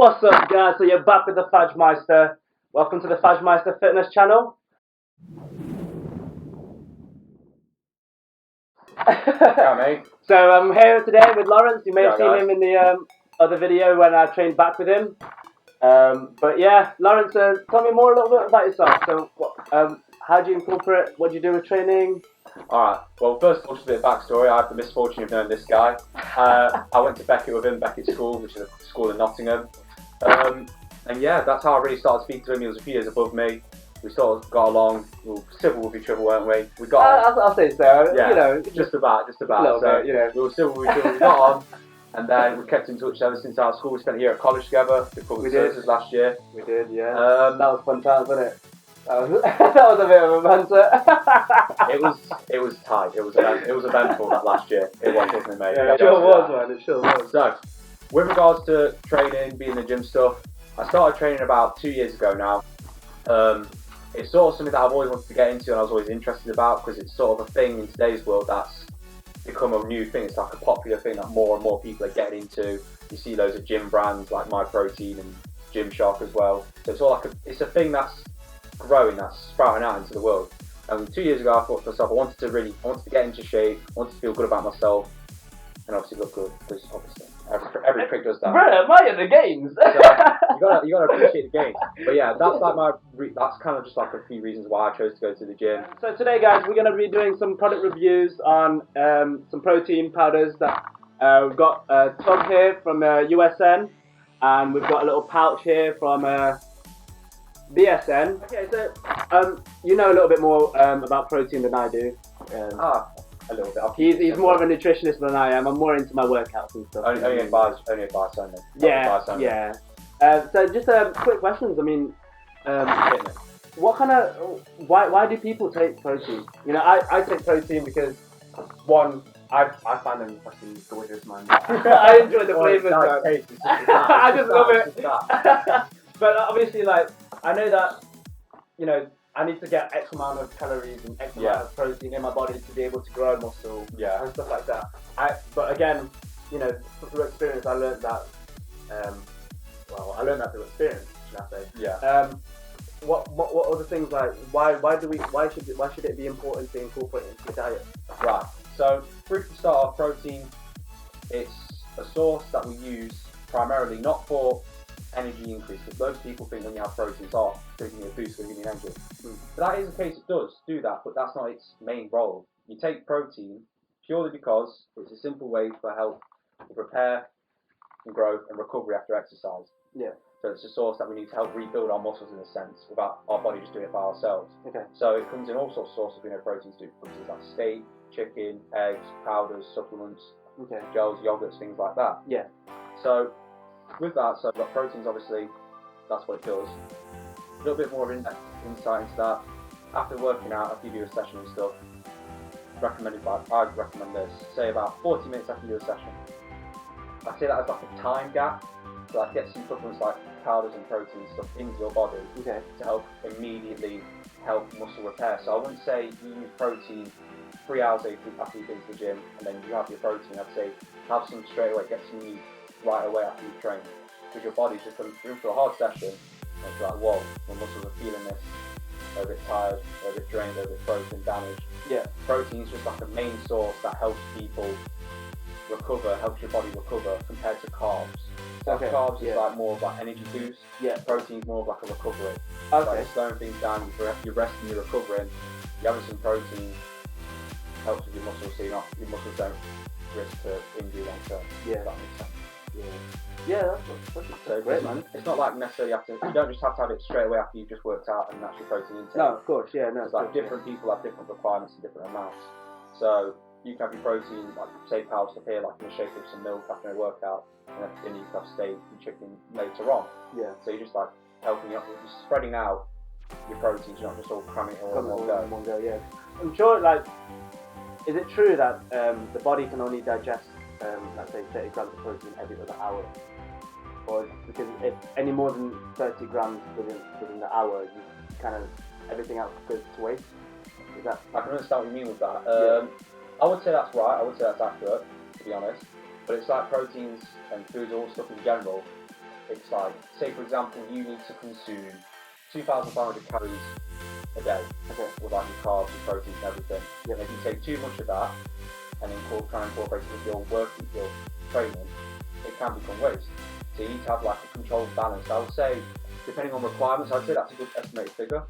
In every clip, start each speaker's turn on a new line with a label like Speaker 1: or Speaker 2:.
Speaker 1: What's up, guys? So you're back with the Fajmeister. Welcome to the Fajmeister Fitness channel.
Speaker 2: Yeah, mate.
Speaker 1: So I'm here today with Lawrence. You may have seen
Speaker 2: guys.
Speaker 1: him in the other video when I trained back with him. But yeah, Lawrence, tell me more a little bit about yourself. So, how do you incorporate? What do you do with training?
Speaker 2: Alright, well, first of all, just a bit of backstory. I have the misfortune of knowing this guy. I went to Beckett with him, Beckett School, which is a school in Nottingham. And yeah, that's how I really started speaking to him. He was a few years above me. We sort of got along. We were civil with each other, weren't we? We got on.
Speaker 1: I'll say so.
Speaker 2: Yeah,
Speaker 1: you know,
Speaker 2: just about.
Speaker 1: a little
Speaker 2: So
Speaker 1: bit, you know.
Speaker 2: we were civil with each other. We got on, and then we kept in touch ever since our school. We spent a year at college together. We did last year.
Speaker 1: We did, yeah.
Speaker 2: That
Speaker 1: was fun times, wasn't it? That was a bit of a banter.
Speaker 2: It was tight. It was eventful that last year. It was, wasn't it, mate?
Speaker 1: Yeah, it sure was, man. It sure was.
Speaker 2: So, with regards to training, being in the gym stuff, I started training about 2 years ago now. It's sort of something that I've always wanted to get into and I was always interested about because it's sort of a thing in today's world that's become a new thing. It's like a popular thing that more and more people are getting into. You see loads of gym brands like My Protein and Gymshark as well. So it's all like it's a thing that's growing, that's sprouting out into the world. And 2 years ago I thought to myself, I wanted to get into shape, I wanted to feel good about myself, and obviously look good, because obviously every prick does that.
Speaker 1: Bro, am I in the games?
Speaker 2: So you gotta appreciate the game. But yeah, that's like that's kind of just like a few reasons why I chose to go to the gym.
Speaker 1: So today, guys, we're gonna be doing some product reviews on some protein powders that we've got a tub here from USN, and we've got a little pouch here from BSN. Okay, so you know a little bit more about protein than I do.
Speaker 2: A little bit.
Speaker 1: He's more of a nutritionist than I am. I'm more into my workouts and stuff.
Speaker 2: Only advice only.
Speaker 1: Yeah. So just quick questions. I mean, what kind of why do people take protein? You know, I take protein because one, I find them fucking gorgeous, man. I enjoy the flavors. I just love it. But obviously, like, I know that, you know, I need to get X amount of calories and X amount of protein in my body to be able to grow muscle and stuff like that. But again, you know, through experience, I learned that. I learned that through experience, should I say?
Speaker 2: Yeah.
Speaker 1: What other things like why should it be important to incorporate into your diet?
Speaker 2: Right. So, briefly start off, protein. It's a source that we use primarily not for energy increase, because most people think when you have protein, it's going to give you a boost, going to give you energy. But that is the case, it does do that, but that's not its main role. You take protein purely because it's a simple way for help with repair and growth and recovery after exercise.
Speaker 1: Yeah.
Speaker 2: So it's a source that we need to help rebuild our muscles in a sense, without our body just doing it by ourselves.
Speaker 1: Okay.
Speaker 2: So it comes in all sorts of sources of proteins, things like steak, chicken, eggs, powders, supplements, gels, yogurts, things like that.
Speaker 1: Yeah.
Speaker 2: So with that, so we've got proteins, obviously, that's what it does. A little bit more of insight into that. After working out, after you do a session and stuff, I'd recommend this, say about 40 minutes after you do a session. I say that as like a time gap, so like get some supplements like powders and protein stuff into your body to help immediately help muscle repair. So I wouldn't say you use protein 3 hours after you've been to the gym and then you have your protein. I'd say have some straight away, get some meat right away after you've trained, because your body's just going through a hard session and it's like, whoa, my muscles are feeling this, they're a bit tired, they're a bit drained, they're a bit frozen, damaged.
Speaker 1: Yeah.
Speaker 2: Protein's just like a main source that helps people recover, helps your body recover compared to carbs. So carbs is like more of like energy boost. Yeah. Protein's more of like a recovery.
Speaker 1: Okay.
Speaker 2: Like slowing things down, you're resting, you're recovering, you're having some protein, helps with your muscles so your muscles don't risk to injury long term.
Speaker 1: Yeah.
Speaker 2: That makes sense.
Speaker 1: Yeah, that's great, man.
Speaker 2: It's not like necessarily you don't just have to have it straight away after you've just worked out and that's your protein intake.
Speaker 1: No, of course, yeah, no.
Speaker 2: It's like different people have different requirements and different amounts. So you can have your protein, like say powder stuff here, like in the shape of some milk after a workout, and then you can have steak and chicken later on.
Speaker 1: Yeah.
Speaker 2: So you're just like helping you up, you're spreading out your proteins, you're not just all cramming it all in one go.
Speaker 1: Yeah. I'm sure, like, is it true that the body can only digest let's say 30 grams of protein every other hour? Or because if any more than 30 grams within the hour, you kind of everything else goes to waste? Is that?
Speaker 2: I can understand what you mean with that. I would say that's right. I would say that's accurate, to be honest. But it's like proteins and foods, all stuff in general. it's like, say for example, you need to consume 2,500 calories a day,
Speaker 1: Okay.
Speaker 2: with like your carbs, your proteins and everything.
Speaker 1: Yep.
Speaker 2: And if you take too much of that and then try and incorporate it with your work, your training, it can become waste. So you need to have like a controlled balance. I would say, depending on requirements, I'd say that's a good estimated figure.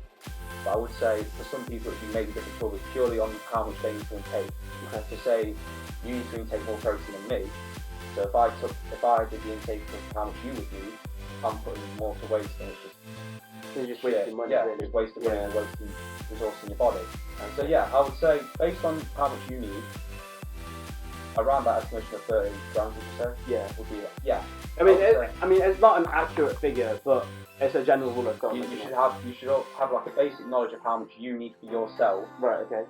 Speaker 2: But I would say for some people it would be maybe different choices purely on how much they need to intake.
Speaker 1: Okay.
Speaker 2: To say you need to intake more protein than me. So if I did the intake of how much you would need, I'm putting more to waste, and it's just
Speaker 1: So you're just wasting money,
Speaker 2: yeah,
Speaker 1: really.
Speaker 2: it's wasting money and wasting resource in your body. And so yeah, I would say based on how much you need, around that estimation of 30 grams, would you say?
Speaker 1: Yeah.
Speaker 2: Would be yeah.
Speaker 1: I mean, it's not an accurate figure, but it's a general rule of thumb.
Speaker 2: You should have like a basic knowledge of how much you need for yourself.
Speaker 1: Right. Okay.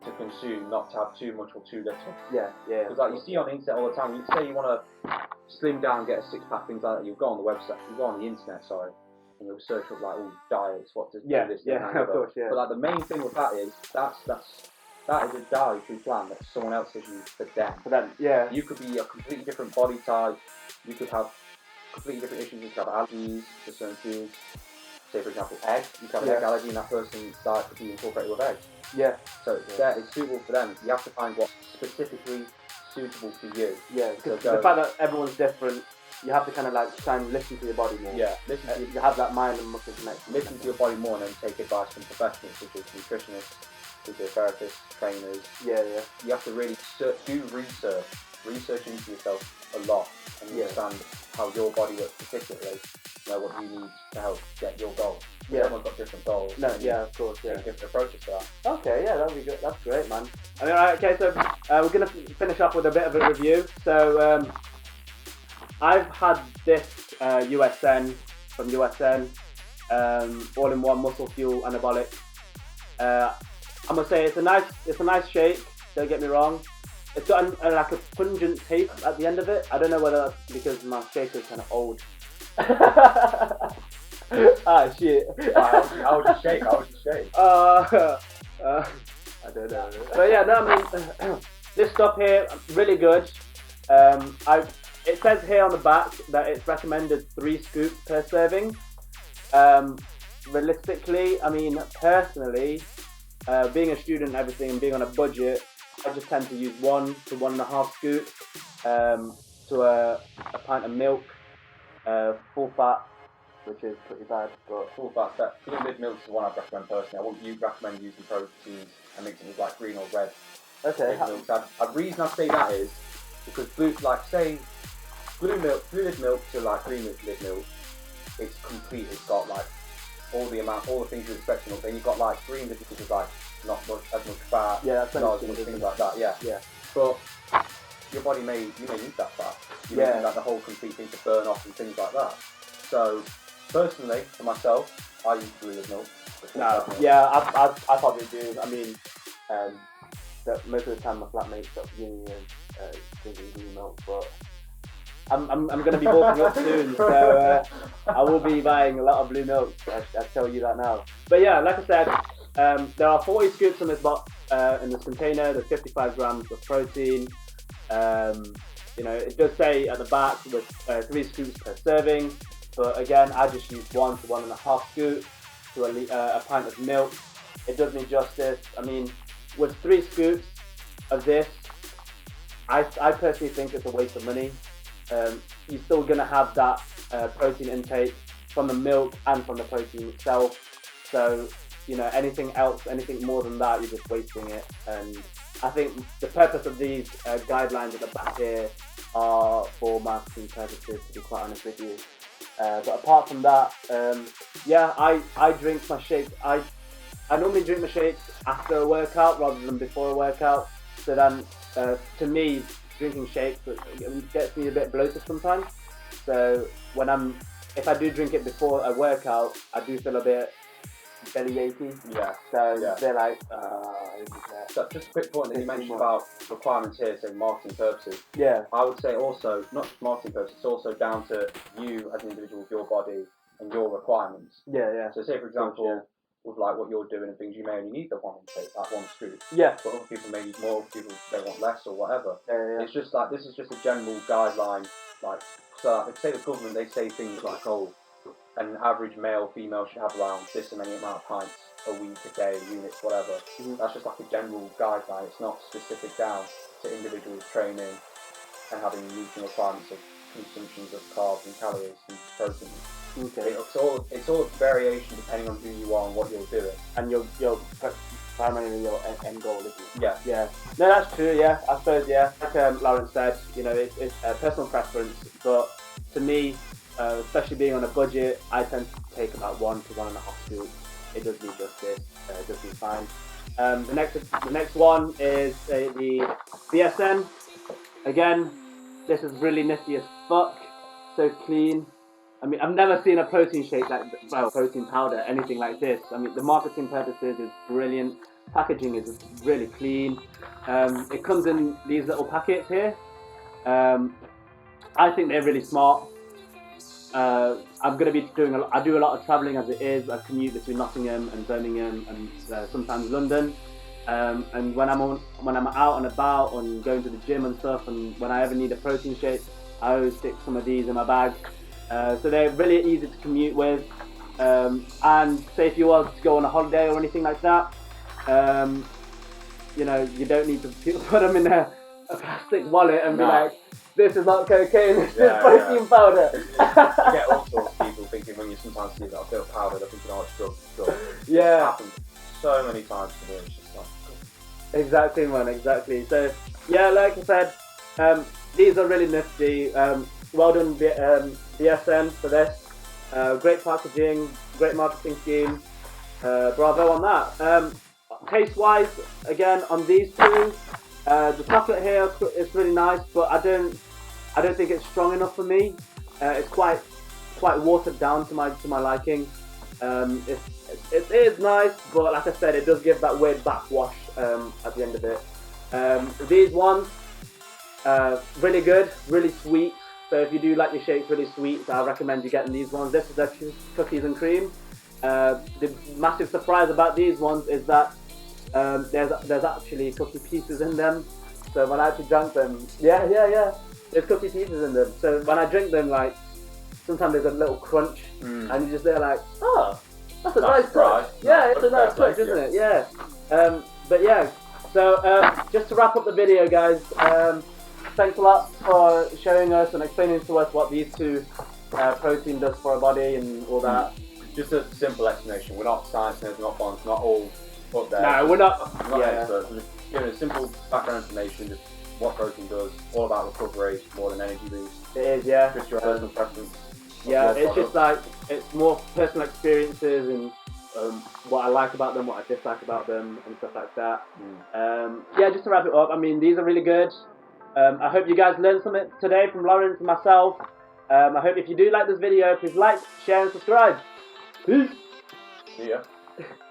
Speaker 2: To consume, not to have too much or too little.
Speaker 1: Yeah. Yeah.
Speaker 2: Because like you see on the internet all the time, you say you want to slim down, get a six-pack, things like that. You'll go on the website, you go on the internet, sorry, and you'll search up like all diets, what to do this,
Speaker 1: yeah,
Speaker 2: that, and
Speaker 1: of course, yeah.
Speaker 2: But like the main thing with that is that is a dietary plan that someone else has used for them.
Speaker 1: For them, yeah.
Speaker 2: You could be a completely different body type. You could have completely different issues. You could have allergies to certain foods. Say for example, eggs. You could have an egg allergy, and that person's diet could be incorporated with eggs.
Speaker 1: Yeah.
Speaker 2: So it's suitable for them. You have to find what's specifically suitable for you.
Speaker 1: Yeah, because the fact that everyone's different, you have to kind of like try and listen to your body more.
Speaker 2: Yeah, listen to
Speaker 1: you have that mind and muscle connection.
Speaker 2: Listen to your body more and then take advice from professionals such as nutritionists, physiotherapists, trainers.
Speaker 1: Yeah.
Speaker 2: You have to really do research into yourself a lot and understand how your body works particularly. Know what you need to help get your goals.
Speaker 1: Yeah.
Speaker 2: Everyone's got different goals.
Speaker 1: No, yeah, of course, yeah.
Speaker 2: Different approaches to that.
Speaker 1: Okay, yeah, that'll be good. That's great, man. I mean, alright, okay, so we're gonna finish off with a bit of a review. So I've had this USN from USN, all-in-one muscle fuel anabolic. I'm gonna say it's a nice shake. Don't get me wrong. It's got like a pungent taste at the end of it. I don't know whether that's because my shaker is kind of old. Ah shit.
Speaker 2: How would you shake?
Speaker 1: I don't know. But yeah, no, I mean, this stuff here, really good. It says here on the back that it's recommended 3 scoops per serving. Realistically, I mean, personally, being a student and everything and being on a budget, I just tend to use 1 to 1.5 scoops to a pint of milk. Full fat, which is pretty bad, but
Speaker 2: full fat step. Fluid milk is the one I'd recommend personally. I wouldn't recommend using proteins and mixing with like green or red.
Speaker 1: Okay.
Speaker 2: Milk. The reason I say that is because fluid milk to like green milk, it's complete. It's got like all the things you expect from milk. Then you've got like green milk, which is like not as much fat, not as much things like that. Yeah. But your body may need that fat. You may need like the whole complete thing to burn off and things like that. So personally, for myself, I use fluid milk.
Speaker 1: I probably do. I mean, most of the time my flatmates stop giving me drinking blue milk, but I'm going to be bulking up soon, so I will be buying a lot of blue milk. I tell you that now. But yeah, like I said, there are 40 scoops in this box, in this container. There's 55 grams of protein. It does say at the back with 3 scoops per serving, but again, I just use 1 to 1.5 scoops to a pint of milk. It does me justice. I mean, with 3 scoops of this, I personally think it's a waste of money. You're still gonna have that protein intake from the milk and from the protein itself. So, anything else, anything more than that, you're just wasting it. And I think the purpose of these guidelines at the back here are for marketing purposes, to be quite honest with you. But apart from that, I drink my shakes. I normally drink my shakes after a workout rather than before a workout. So then, to me, drinking shakes gets me a bit bloated sometimes. So if I do drink it before a workout, I do feel a bit belly achy.
Speaker 2: Yeah.
Speaker 1: So they're like,
Speaker 2: So just a quick point that you mentioned about requirements here, saying marketing purposes.
Speaker 1: Yeah.
Speaker 2: I would say also, not just marketing purposes, it's also down to you as an individual with your body and your requirements.
Speaker 1: Yeah.
Speaker 2: So say for example, with like what you're doing and things, you may only need the one intake, that 1 scoop.
Speaker 1: Yeah.
Speaker 2: But other people may need more, other people may want less or whatever.
Speaker 1: Yeah.
Speaker 2: It's just like, this is just a general guideline, like So if say the government, they say things like, oh, an average male, female should have around this many amount of pints a week, a day, units, whatever. That's just like a general guideline. It's not specific down to individuals training and having meeting requirements of consumptions of carbs and calories and protein.
Speaker 1: Okay.
Speaker 2: It's all variation depending on who you are and what you're doing.
Speaker 1: And your primarily your end goal, isn't it?
Speaker 2: Yeah.
Speaker 1: Yeah. No, that's true. Yeah, I suppose. Yeah, like Lawrence said, you know, it's a personal preference, but to me, especially being on a budget, I tend to take about 1 to 1.5 scoops. It does me justice. It does me fine. The next one is the BSN. Again, this is really nifty as fuck. So clean. I mean, I've never seen a protein shake protein powder, anything like this. I mean, the marketing purposes is brilliant. Packaging is really clean. It comes in these little packets here. I think they're really smart. I'm going to be I do a lot of travelling as it is. I commute between Nottingham and Birmingham and sometimes London. And when I'm out and about and going to the gym and stuff, and when I ever need a protein shake, I always stick some of these in my bag. So they're really easy to commute with. And say if you want to go on a holiday or anything like that, you know, you don't need to put them in a plastic wallet and be like, this is not cocaine, this is protein powder.
Speaker 2: You get all sorts of people thinking when you sometimes see that bit of powder, they're thinking, oh, it's drug.
Speaker 1: Yeah.
Speaker 2: It's happened so many times to me, it's just like...
Speaker 1: Exactly, man, exactly. So, yeah, like I said, these are really nifty. Well done, BSN, for this. Great packaging, great marketing scheme. Bravo on that. Taste-wise, again, on these two, the chocolate here is really nice, but I don't think it's strong enough for me. It's quite watered down to my liking. It is nice, but like I said, it does give that weird backwash at the end of it. These ones, really good, really sweet. So if you do like your shakes really sweet, I recommend you getting these ones. This is actually cookies and cream. The massive surprise about these ones is that there's actually cookie pieces in them. So when I actually drank them, yeah, there's cookie pieces in them. So when I drink them, like, sometimes there's a little crunch, and you just there like, oh, that's a nice crunch. Yeah, it's a nice crunch, isn't it? Yeah. But yeah, so just to wrap up the video, guys, thanks a lot for showing us and explaining to us what these two protein does for our body and all that.
Speaker 2: Just a simple explanation. We're not science nerds, not bonds, not all up there.
Speaker 1: No, we're not
Speaker 2: experts. We're just giving a simple background information, just what protein does, all about recovery, more than energy boost.
Speaker 1: It is, yeah.
Speaker 2: Just your personal preference.
Speaker 1: Yeah, it's just like, it's more personal experiences and what I like about them, what I dislike about them, and stuff like that. Yeah, just to wrap it up, I mean, these are really good. I hope you guys learned something today from Lawrence and myself. I hope if you do like this video, please like, share and subscribe. Peace!
Speaker 2: See ya.